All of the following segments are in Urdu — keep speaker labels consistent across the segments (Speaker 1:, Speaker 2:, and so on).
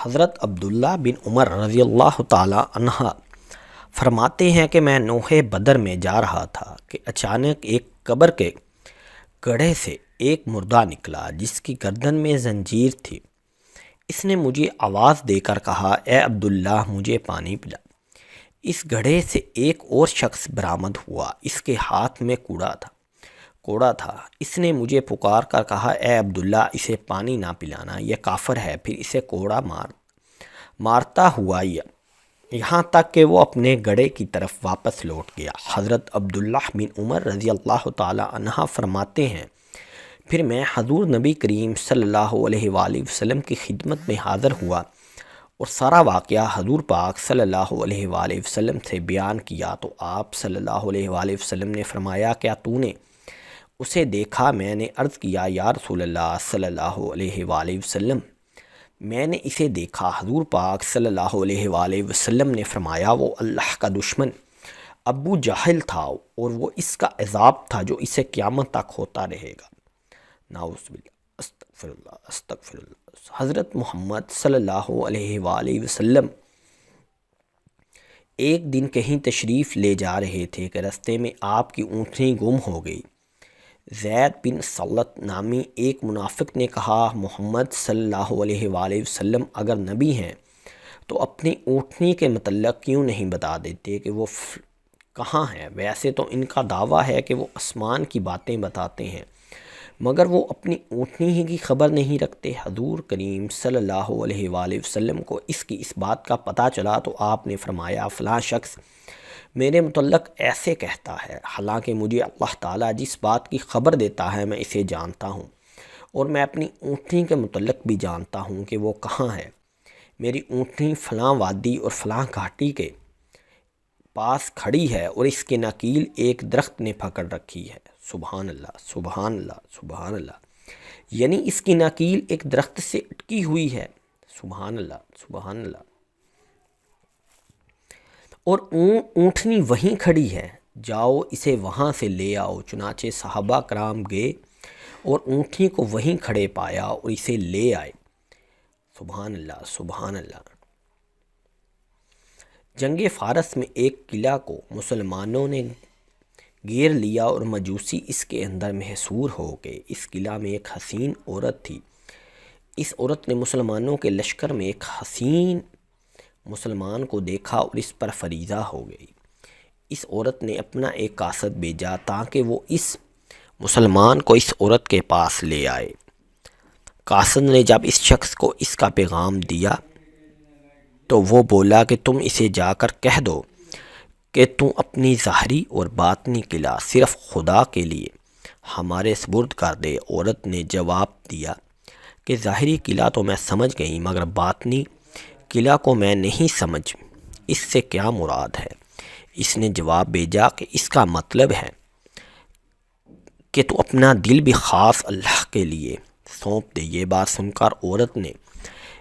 Speaker 1: حضرت عبداللہ بن عمر رضی اللہ تعالی عنہ فرماتے ہیں کہ میں نوحے بدر میں جا رہا تھا کہ اچانک ایک قبر کے گڑھے سے ایک مردہ نکلا جس کی گردن میں زنجیر تھی۔ اس نے مجھے آواز دے کر کہا، اے عبداللہ مجھے پانی پلا۔ اس گڑھے سے ایک اور شخص برآمد ہوا، اس کے ہاتھ میں کوڑا تھا۔ اس نے مجھے پکار کر کہا، اے عبداللہ اسے پانی نہ پلانا، یہ کافر ہے۔ پھر اسے کوڑا مارتا ہوا یہاں تک کہ وہ اپنے گڑھے کی طرف واپس لوٹ گیا۔ حضرت عبداللہ بن عمر رضی اللہ تعالی عنہ فرماتے ہیں، پھر میں حضور نبی کریم صلی اللہ علیہ وآلہ وسلم کی خدمت میں حاضر ہوا اور سارا واقعہ حضور پاک صلی اللہ علیہ وآلہ وسلم سے بیان کیا تو آپ صلی اللہ علیہ وآلہ وسلم نے فرمایا، کیا تو نے اسے دیکھا؟ میں نے عرض کیا، یا رسول اللہ صلی اللہ علیہ وآلہ وسلم میں نے اسے دیکھا۔ حضور پاک صلی اللہ علیہ وآلہ وسلم نے فرمایا، وہ اللہ کا دشمن ابو جہل تھا اور وہ اس کا عذاب تھا جو اسے قیامت تک ہوتا رہے گا۔ نعوذ باللہ، استغفر اللہ، استغفر اللہ۔ حضرت محمد صلی اللہ علیہ وآلہ وسلم ایک دن کہیں تشریف لے جا رہے تھے کہ رستے میں آپ کی اونٹنی گم ہو گئی۔ زید بن سلت نامی ایک منافق نے کہا، محمد صلی اللہ علیہ وآلہ وسلم اگر نبی ہیں تو اپنی اونٹنی کے متعلق کیوں نہیں بتا دیتے کہ وہ کہاں ہے؟ ویسے تو ان کا دعویٰ ہے کہ وہ آسمان کی باتیں بتاتے ہیں مگر وہ اپنی اونٹنی ہی کی خبر نہیں رکھتے۔ حضور کریم صلی اللہ علیہ وآلہ وسلم کو اس بات کا پتہ چلا تو آپ نے فرمایا، فلاں شخص میرے متعلق ایسے کہتا ہے، حالانکہ مجھے اللہ تعالیٰ جس بات کی خبر دیتا ہے میں اسے جانتا ہوں، اور میں اپنی اونٹنی کے متعلق بھی جانتا ہوں کہ وہ کہاں ہے۔ میری اونٹنی فلاں وادی اور فلاں گھاٹی کے پاس کھڑی ہے اور اس کے نکیل ایک درخت نے پکڑ رکھی ہے۔ سبحان اللہ، سبحان اللہ، سبحان اللہ۔ یعنی اس کی نکیل ایک درخت سے اٹکی ہوئی ہے۔ سبحان اللہ، سبحان اللہ۔ اور اونٹنی وہیں کھڑی ہے، جاؤ اسے وہاں سے لے آؤ۔ چنانچہ صحابہ کرام گئے اور اونٹنی کو وہیں کھڑے پایا اور اسے لے آئے۔ سبحان اللہ، سبحان اللہ۔ جنگ فارس میں ایک قلعہ کو مسلمانوں نے گھیر لیا اور مجوسی اس کے اندر محصور ہو گئے۔ اس قلعہ میں ایک حسین عورت تھی۔ اس عورت نے مسلمانوں کے لشکر میں ایک حسین مسلمان کو دیکھا اور اس پر فریضہ ہو گئی۔ اس عورت نے اپنا ایک قاصد بھیجا تاکہ وہ اس مسلمان کو اس عورت کے پاس لے آئے۔ قاصد نے جب اس شخص کو اس کا پیغام دیا تو وہ بولا کہ تم اسے جا کر کہہ دو کہ تم اپنی ظاہری اور باطنی قلعہ صرف خدا کے لیے ہمارے سپرد کر دے۔ عورت نے جواب دیا کہ ظاہری قلعہ تو میں سمجھ گئی مگر باطنی قلعہ کو میں نہیں سمجھ، اس سے کیا مراد ہے؟ اس نے جواب بھیجا کہ اس کا مطلب ہے کہ تو اپنا دل بھی خاص اللہ کے لیے سونپ دے۔ یہ بات سن کر عورت نے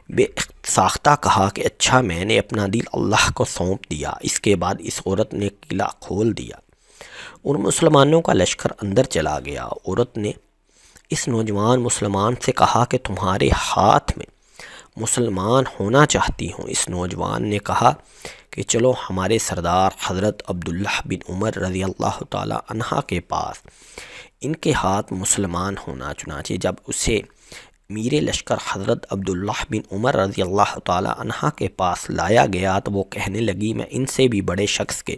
Speaker 1: بے ساختہ کہا کہ اچھا، میں نے اپنا دل اللہ کو سونپ دیا۔ اس کے بعد اس عورت نے قلعہ کھول دیا اور مسلمانوں کا لشکر اندر چلا گیا۔ عورت نے اس نوجوان مسلمان سے کہا کہ تمہارے ہاتھ میں مسلمان ہونا چاہتی ہوں۔ اس نوجوان نے کہا کہ چلو ہمارے سردار حضرت عبداللہ بن عمر رضی اللہ تعالی عنہ کے پاس، ان کے ہاتھ مسلمان ہونا۔ چنانچہ جب اسے امیر لشکر حضرت عبداللہ بن عمر رضی اللہ تعالی عنہ کے پاس لایا گیا تو وہ کہنے لگی، میں ان سے بھی بڑے شخص کے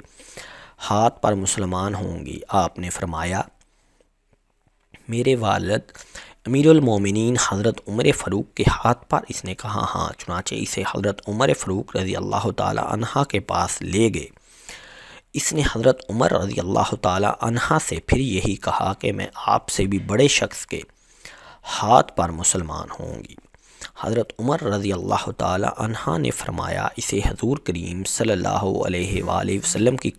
Speaker 1: ہاتھ پر مسلمان ہوں گی۔ آپ نے فرمایا، میرے والد امیر المومنین حضرت عمر فاروق کے ہاتھ پر؟ اس نے کہا ہاں۔ چنانچہ اسے حضرت عمر فاروق رضی اللہ تعالی عنہ کے پاس لے گئے۔ اس نے حضرت عمر رضی اللہ تعالی عنہ سے پھر یہی کہا کہ میں آپ سے بھی بڑے شخص کے ہاتھ پر مسلمان ہوں گی۔ حضرت عمر رضی اللہ تعالی عنہ نے فرمایا، اسے حضور کریم صلی اللہ علیہ وآلہ وسلم کی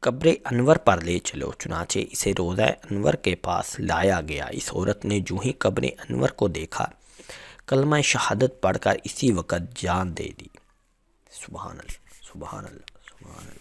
Speaker 1: قبر انور پر لے چلو۔ چنانچہ اسے روضہ انور کے پاس لایا گیا۔ اس عورت نے جو ہی قبر انور کو دیکھا، کلمہ شہادت پڑھ کر اسی وقت جان دے دی۔ سبحان اللہ، سبحان اللہ، سبحان اللہ۔